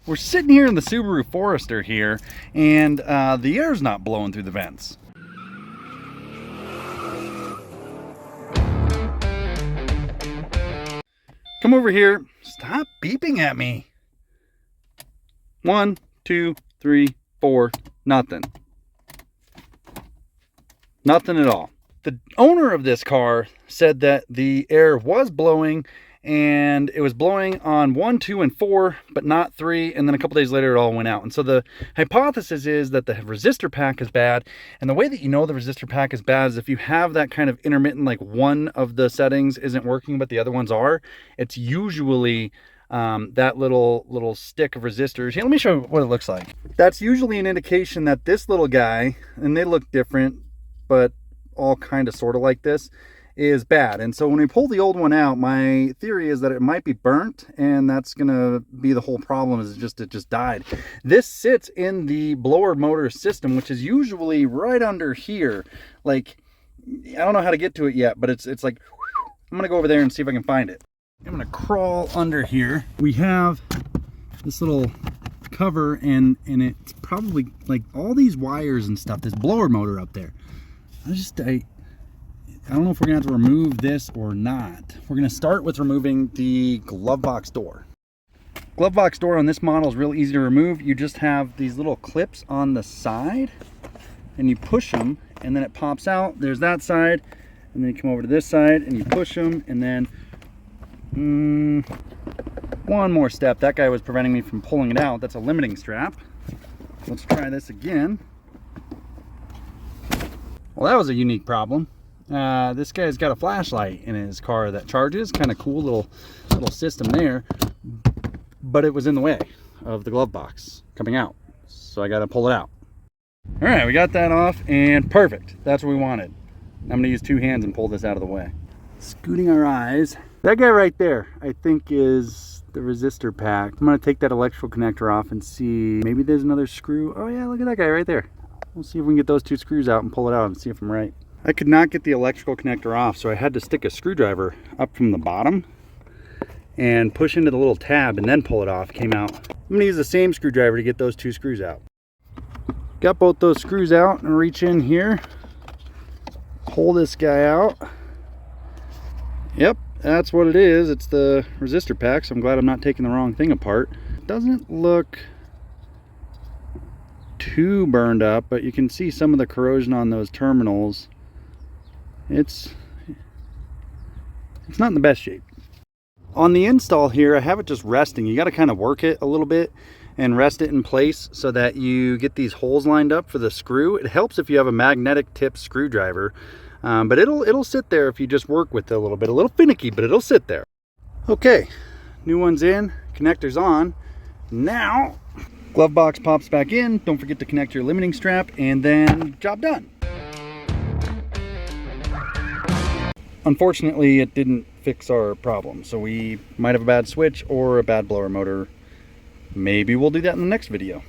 We're sitting here in the Subaru Forester here, and the air's not blowing through the vents. Come over here. Stop beeping at me. 1, 2, 3, 4, nothing. Nothing at all. The owner of this car said that the air was blowing, and it was blowing on 1, 2, and 4, but not 3, and then a couple days later it all went out. And so the hypothesis is that the resistor pack is bad, and the way that you know the resistor pack is bad is if you have that kind of intermittent, like one of the settings isn't working but the other ones are. It's usually that little stick of resistors. Here, let me show you what it looks like. That's usually an indication that this little guy, and they look different but all kind of sort of like this, is bad. And so when we pull the old one out, my theory is that it might be burnt, and that's gonna be the whole problem, is it just died. This sits in the blower motor system, which is usually right under here. Like, I don't know how to get to it yet, but it's like, I'm gonna go over there and see if I can find it. I'm gonna crawl under here. We have this little cover, and it's probably like all these wires and stuff, this blower motor up there. I don't know if we're gonna have to remove this or not. We're gonna start with removing the glove box door. Glove box door on this model is real easy to remove. You just have these little clips on the side, and you push them, and then it pops out. There's that side, and then you come over to this side, and you push them, and then one more step. That guy was preventing me from pulling it out. That's a limiting strap. Let's try this again. Well, that was a unique problem. This guy's got a flashlight in his car that charges. Kind of cool little system there, but it was in the way of the glove box coming out, so I got to pull it out. All right, we got that off, and perfect. That's what we wanted. I'm gonna use 2 hands and pull this out of the way. Scooting our eyes. That guy right there, I think, is the resistor pack. I'm gonna take that electrical connector off and see. Maybe there's another screw. Oh yeah, look at that guy right there. We'll see if we can get those 2 screws out and pull it out and see if I'm right. I could not get the electrical connector off, so I had to stick a screwdriver up from the bottom and push into the little tab and then pull it off. Came out. I'm gonna use the same screwdriver to get those 2 screws out. Got both those screws out, and reach in here, pull this guy out. Yep, that's what it is. It's the resistor pack, so I'm glad I'm not taking the wrong thing apart. It doesn't look too burned up, but you can see some of the corrosion on those terminals. It's not in the best shape. On the install here, I have it just resting. You got to kind of work it a little bit and rest it in place so that you get these holes lined up for the screw. It helps if you have a magnetic tip screwdriver, but it'll sit there if you just work with it a little bit. A little finicky, but it'll sit there. Okay, new one's in, connector's on. Now, glove box pops back in. Don't forget to connect your limiting strap, and then job done. Unfortunately, it didn't fix our problem, so we might have a bad switch or a bad blower motor. Maybe we'll do that in the next video.